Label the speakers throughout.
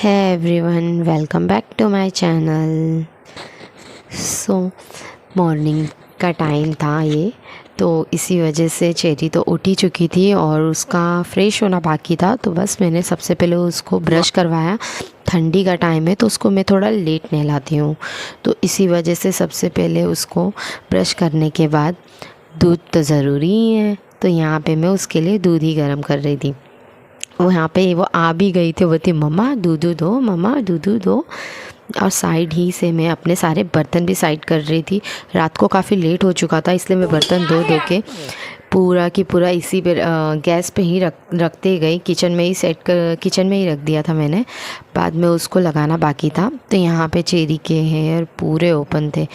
Speaker 1: है everyone, welcome back to my channel. So morning का time था ये, तो इसी वजह से चेरी तो उठ ही चुकी थी और उसका फ्रेश होना बाकी था। तो बस मैंने सबसे पहले उसको ब्रश करवाया। ठंडी का टाइम है तो उसको मैं थोड़ा लेट नहलाती हूँ, तो इसी वजह से सबसे पहले उसको ब्रश करने के बाद दूध तो ज़रूरी ही है, तो यहाँ पे मैं उसके लिए दूध ही गर्म कर रही थी। वो यहाँ पे वो आ भी गई थी, वो बोलती मम्मा दूधू दो, मम्मा दूधू दो। और साइड ही से मैं अपने सारे बर्तन भी साइड कर रही थी। रात को काफ़ी लेट हो चुका था, इसलिए मैं बर्तन धो धो के पूरा की पूरा इसी पे गैस पे ही रखते गई। किचन में ही किचन में ही रख दिया था मैंने, बाद में उसको लगाना बाकी था। तो यहाँ पे चेरी के हेयर पूरे ओपन थे।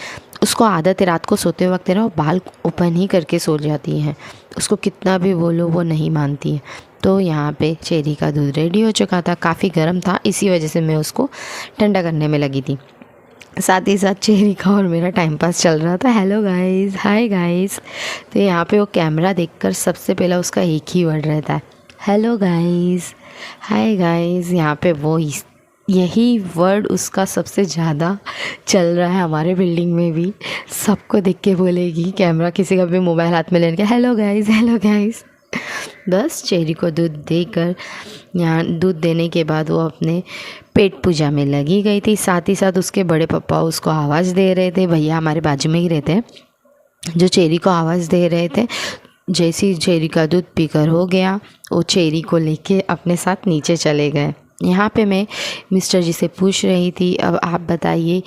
Speaker 1: उसको आदत है रात को सोते वक्त ना वो बाल ओपन ही करके सो जाती हैं, उसको कितना भी बोलो वो नहीं मानती है। तो यहाँ पे चेरी का दूध रेडी हो चुका था, काफ़ी गर्म था, इसी वजह से मैं उसको ठंडा करने में लगी थी। साथ ही साथ चेरी का और मेरा टाइम पास चल रहा था। Hello guys, hi guys. तो यहाँ पे वो कैमरा देखकर सबसे पहला उसका एक ही वर्ड रहता है, हेलो गाइस, हाय गाइस। यहाँ पे वो यही वर्ड उसका सबसे ज़्यादा चल रहा है हमारे बिल्डिंग में भी। सबको देख के बोलेगी, कैमरा किसी का भी मोबाइल हाथ में लेने के, हेलो गाइस, हेलो गाइस। बस चेरी को दूध देकर, यहाँ दूध देने के बाद वो अपने पेट पूजा में लगी गई थी। साथ ही साथ उसके बड़े पापा उसको आवाज़ दे रहे थे, भैया हमारे बाजू में ही रहते हैं जो चेरी को आवाज़ दे रहे थे। जैसे ही चेरी का दूध पीकर हो गया, वो चेरी को लेके अपने साथ नीचे चले गए। यहाँ पे मैं मिस्टर जी से पूछ रही थी, अब आप बताइए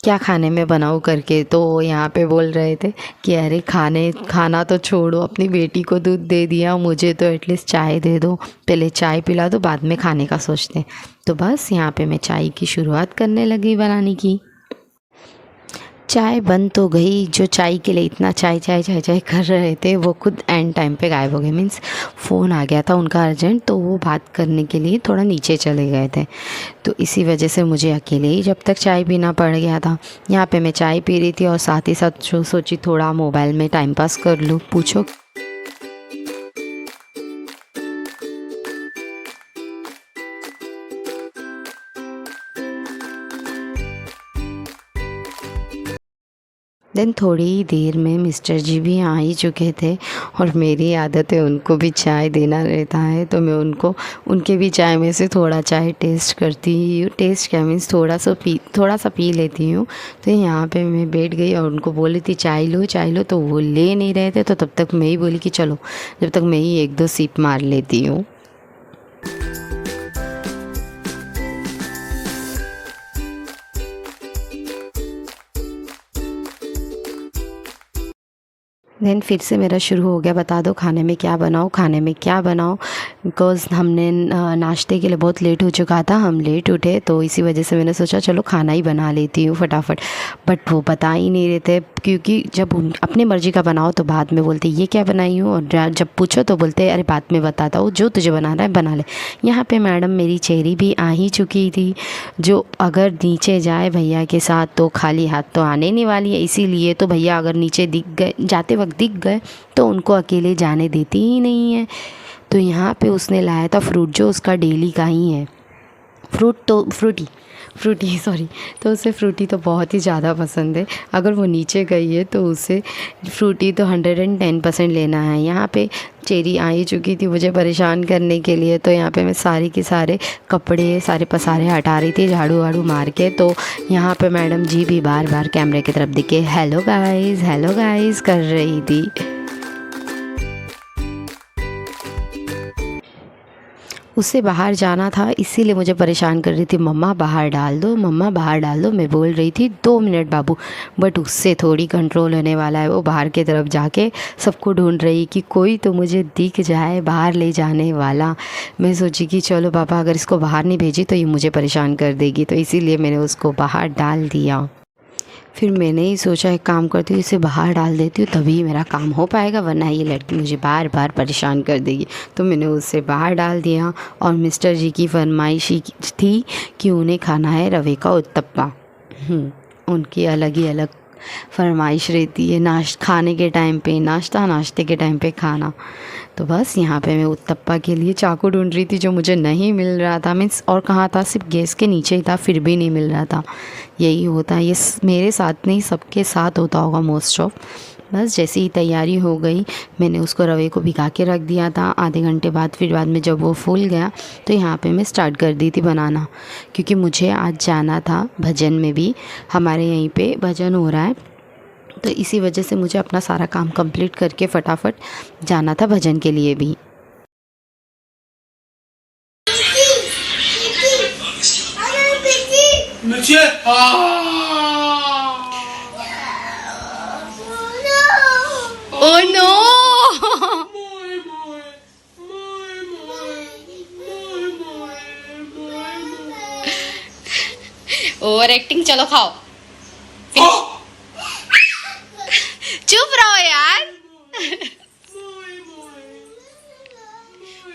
Speaker 1: क्या खाने में बनाऊँ करके। तो यहाँ पे बोल रहे थे कि अरे खाना तो छोड़ो, अपनी बेटी को दूध दे दिया, मुझे तो एटलीस्ट चाय दे दो, पहले चाय पिला दो, बाद में खाने का सोचते हैं। तो बस यहाँ पे मैं चाय की शुरुआत करने लगी बनाने की। चाय बन तो गई, जो चाय के लिए इतना चाय चाय चाय चाय कर रहे थे वो खुद एंड टाइम पे गायब हो गए। मीन्स फ़ोन आ गया था उनका अर्जेंट, तो वो बात करने के लिए थोड़ा नीचे चले गए थे। तो इसी वजह से मुझे अकेले ही जब तक चाय पीना पड़ गया था। यहाँ पे मैं चाय पी रही थी और साथ ही साथ जो सोची थोड़ा मोबाइल में टाइम पास कर लूँ। पूछो देन थोड़ी ही देर में मिस्टर जी भी आ ही चुके थे और मेरी आदत है उनको भी चाय देना रहता है, तो मैं उनके भी चाय में से थोड़ा चाय टेस्ट करती हूँ। टेस्ट क्या मीन्स थोड़ा सा पी लेती हूँ। तो यहाँ पे मैं बैठ गई और उनको बोली थी चाय लो, तो वो ले नहीं रहे थे। तो तब तक मैं ही बोली कि चलो जब तक मैं ही एक दो सिप मार लेती हूँ। देन फिर से मेरा शुरू हो गया, बता दो खाने में क्या बनाओ, खाने में क्या बनाओ। बिकॉज़ हमने नाश्ते के लिए बहुत लेट हो चुका था, हम लेट उठे, तो इसी वजह से मैंने सोचा चलो खाना ही बना लेती हूँ फटाफट। बट वो बता ही नहीं रहे थे, क्योंकि जब अपनी मर्ज़ी का बनाओ तो बाद में बोलते ये क्या बनाई हूँ, और जब पूछो तो बोलते अरे बाद में बताता हूँ, जो तुझे बनाना है बना ले। यहाँ पर मैडम मेरी चेरी भी आ ही चुकी थी, जो अगर नीचे जाए भैया के साथ तो खाली हाथ तो आने नहीं वाली है। इसीलिए तो भैया अगर नीचे जाते वक्त दिख गए तो उनको अकेले जाने देती ही नहीं है। तो यहाँ पे उसने लाया था फ्रूट, जो उसका डेली का ही है। Frooti sorry. तो उसे फ्रूटी तो बहुत ही ज़्यादा पसंद है। अगर वो नीचे गई है तो उसे फ्रूटी तो 110% लेना है। यहाँ पे चेरी आ ही चुकी थी मुझे परेशान करने के लिए, तो यहाँ पे मैं सारे के सारे कपड़े सारे पसारे हटा रही थी झाड़ू वाड़ू मार के। तो यहाँ पे मैडम जी भी बार बार कैमरे की तरफ दिखे हेलो गाइस कर रही थी। उसे बाहर जाना था, इसीलिए मुझे परेशान कर रही थी, मम्मा बाहर डाल दो, मम्मा बाहर डाल दो। मैं बोल रही थी 2 मिनट बाबू, बट उससे थोड़ी कंट्रोल होने वाला है। वो बाहर की तरफ जाके सबको ढूंढ रही कि कोई तो मुझे दिख जाए बाहर ले जाने वाला। मैं सोची कि चलो पापा अगर इसको बाहर नहीं भेजी तो ये मुझे परेशान कर देगी, तो इसीलिए मैंने उसको बाहर डाल दिया। फिर मैंने ही सोचा एक काम करती हूँ, इसे बाहर डाल देती हूँ तभी मेरा काम हो पाएगा, वरना ये लड़की मुझे बार बार परेशान कर देगी। तो मैंने उसे बाहर डाल दिया। और मिस्टर जी की फरमाइश थी कि उन्हें खाना है रवे का उत्तप्पा। उनकी अलग ही अलग फरमाइश रहती है खाने के टाइम पे नाश्ता, नाश्ते के टाइम पे खाना। तो बस यहाँ पे मैं उत्तप्पा के लिए चाकू ढूंढ रही थी जो मुझे नहीं मिल रहा था। मीन्स और कहाँ था, सिर्फ गैस के नीचे ही था, फिर भी नहीं मिल रहा था। यही होता है, ये मेरे साथ नहीं सबके साथ होता होगा मोस्ट ऑफ। बस जैसे ही तैयारी हो गई, मैंने उसको रवे को भिगा के रख दिया था। आधे घंटे बाद फिर बाद में जब वो फूल गया तो यहाँ पे मैं स्टार्ट कर दी थी बनाना, क्योंकि मुझे आज जाना था भजन में भी। हमारे यहीं पे भजन हो रहा है, तो इसी वजह से मुझे अपना सारा काम कंप्लीट करके फटाफट जाना था भजन के लिए भी। Oh no! ओवर एक्टिंग, चलो खाओ। चुप रहो यार।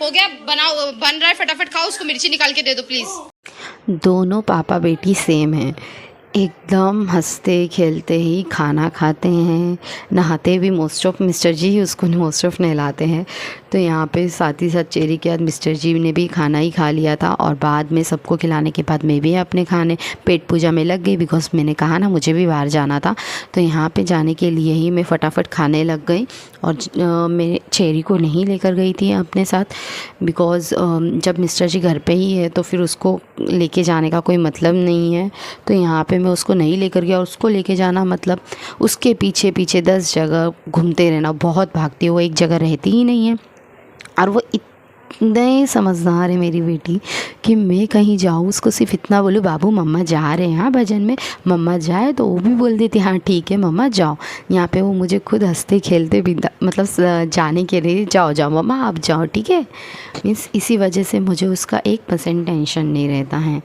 Speaker 1: हो गया, बनाओ, बन रहा है, फटाफट खाओ। उसको मिर्ची निकाल के दे दो प्लीज। दोनों पापा बेटी सेम हैं, एकदम हंसते खेलते ही खाना खाते हैं। नहाते भी मोस्ट ऑफ मिस्टर जी ही उसको मोस्ट ऑफ नहलाते हैं। तो यहाँ पे साथ ही साथ चेरी के बाद मिस्टर जी ने भी खाना ही खा लिया था, और बाद में सबको खिलाने के बाद मैं भी अपने खाने पेट पूजा में लग गई। बिकॉज मैंने कहा ना मुझे भी बाहर जाना था, तो यहाँ पे जाने के लिए ही मैं फटाफट खाने लग गई। और मैं चेरी को नहीं लेकर गई थी अपने साथ, बिकॉज़ जब मिस्टर जी घर पे ही है तो फिर उसको लेके जाने का कोई मतलब नहीं है। तो यहाँ पे मैं उसको नहीं लेकर गया, और उसको लेके जाना मतलब उसके पीछे पीछे 10 जगह घूमते रहना। बहुत भागती है वो, एक जगह रहती ही नहीं है। और वो इतने समझदार है मेरी बेटी कि मैं कहीं जाऊँ उसको सिर्फ इतना बोलूँ, बाबू मम्मा जा रहे हैं हाँ भजन में, मम्मा जाए, तो वो भी बोल देती हाँ ठीक है मम्मा जाओ। यहाँ पे वो मुझे खुद हंसते खेलते भी मतलब जाने के लिए, जाओ जाओ मम्मा आप जाओ ठीक है। मीन्स इसी वजह से मुझे उसका 1% टेंशन नहीं रहता है,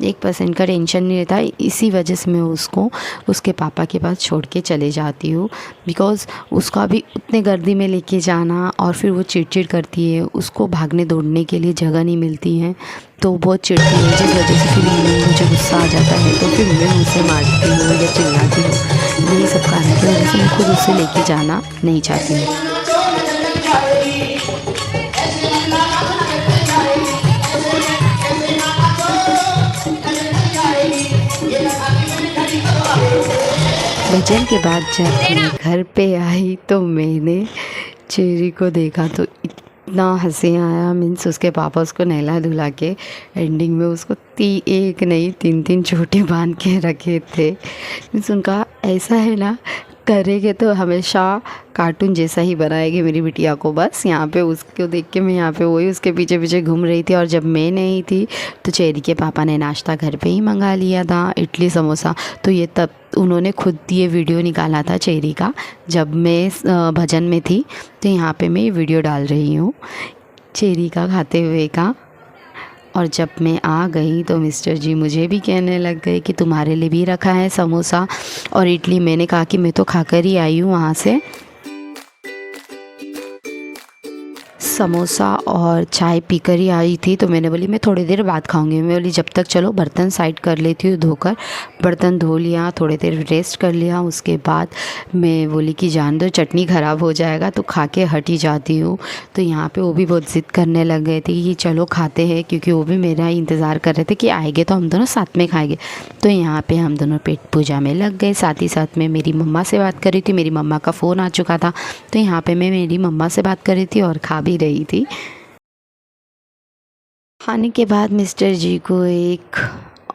Speaker 1: 1% का टेंशन नहीं रहता। इसी वजह से मैं उसको उसके पापा के पास छोड़ के चले जाती हूँ। बिकॉज़ उसका भी उतने गर्दी में लेके जाना, और फिर वो चिड़चिड़ करती है, उसको भागने दौड़ने के लिए जगह नहीं मिलती है, तो बहुत चिढ़ती है, जिस वजह से फिर मुझे गुस्सा आ जाता है, तो फिर मैं उसे मारती हूँ या चिल्लाती हूँ। यही सब कारण की वजह से मैं खुद उसे लेके जाना नहीं चाहती हूँ। भजन के बाद जब मैं घर पे आई तो मैंने चेरी को देखा तो इतना हंसी आया। मीन्स उसके पापा उसको नहला धुला के एंडिंग में उसको एक नहीं 3 चोटी बांध के रखे थे। मीन्स उनका ऐसा है ना, करेंगे तो हमेशा कार्टून जैसा ही बनाएगी मेरी बिटिया को। बस यहाँ पे उसको देख के मैं यहाँ पे वही उसके पीछे पीछे घूम रही थी। और जब मैं नहीं थी तो चेरी के पापा ने नाश्ता घर पे ही मंगा लिया था, इडली समोसा। तो ये तब उन्होंने खुद ये वीडियो निकाला था चेरी का, जब मैं भजन में थी। तो यहाँ पे मैं ये वीडियो डाल रही हूँ चेरी का खाते हुए का। और जब मैं आ गई तो मिस्टर जी मुझे भी कहने लग गए कि तुम्हारे लिए भी रखा है समोसा और इडली। मैंने कहा कि मैं तो खाकर ही आई हूँ वहाँ से। समोसा और चाय पीकर ही आई थी, तो मैंने बोली मैं थोड़ी देर बाद खाऊंगी। मैं बोली जब तक चलो बर्तन साइड कर लेती हूँ धोकर। बर्तन धो लिया, थोड़ी देर रेस्ट कर लिया। उसके बाद मैं बोली कि जान दो चटनी ख़राब हो जाएगा, तो खा के हट ही जाती हूँ। तो यहाँ पे वो भी बहुत ज़िद करने लग गए थे कि चलो खाते हैं, क्योंकि वो भी मेरा इंतज़ार कर रहे थे कि आएंगे तो हम दोनों साथ में खाएंगे। तो यहाँ पे हम दोनों पेट पूजा में लग गए। साथ ही साथ में मेरी मम्मा से बात कर रही थी, मेरी मम्मा का फ़ोन आ चुका था। तो यहाँ पे मैं मेरी मम्मा से बात कर रही थी और खा भी रही थी। खाने के बाद मिस्टर जी को एक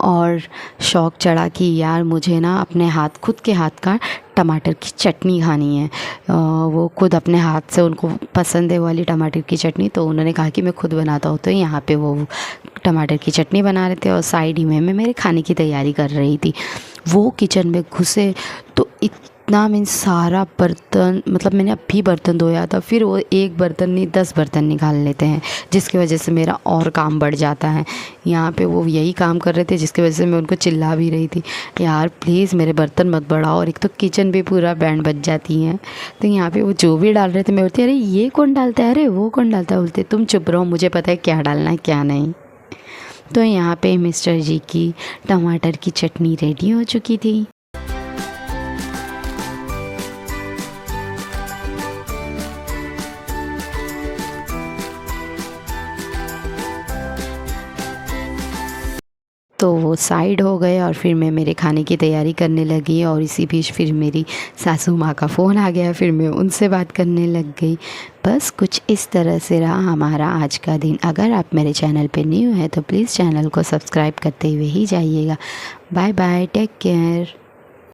Speaker 1: और शौक़ चढ़ा कि यार मुझे ना अपने हाथ, खुद के हाथ का टमाटर की चटनी खानी है। वो खुद अपने हाथ से, उनको पसंद है वाली टमाटर की चटनी। तो उन्होंने कहा कि मैं खुद बनाता हूँ। तो यहाँ पे वो टमाटर की चटनी बना रहे थे और साइड ही में मैं मेरे खाने की तैयारी कर रही थी। वो किचन में घुसे तो इतना मीन्स सारा बर्तन, मतलब मैंने अभी बर्तन धोया था, फिर वो एक बर्तन नहीं 10 बर्तन निकाल लेते हैं, जिसकी वजह से मेरा और काम बढ़ जाता है। यहाँ पे वो यही काम कर रहे थे, जिसकी वजह से मैं उनको चिल्ला भी रही थी यार प्लीज़ मेरे बर्तन मत बढ़ाओ। और एक तो किचन भी पूरा बैंड बज जाती है। तो यहाँ पे वो जो भी डाल रहे थे मैं बोलती अरे ये कौन डालता है, अरे वो कौन डालता है। बोलते तुम चुप रहो, मुझे पता है क्या डालना है क्या नहीं। तो यहाँ पे मिस्टर जी की टमाटर की चटनी रेडी हो चुकी थी। तो वो साइड हो गए और फिर मैं मेरे खाने की तैयारी करने लगी और इसी बीच फिर मेरी सासू माँ का फ़ोन आ गया, फिर मैं उनसे बात करने लग गई। बस कुछ इस तरह से रहा हमारा आज का दिन। अगर आप मेरे चैनल पे न्यू हैं तो प्लीज़ चैनल को सब्सक्राइब करते हुए ही जाइएगा। Bye bye, take care.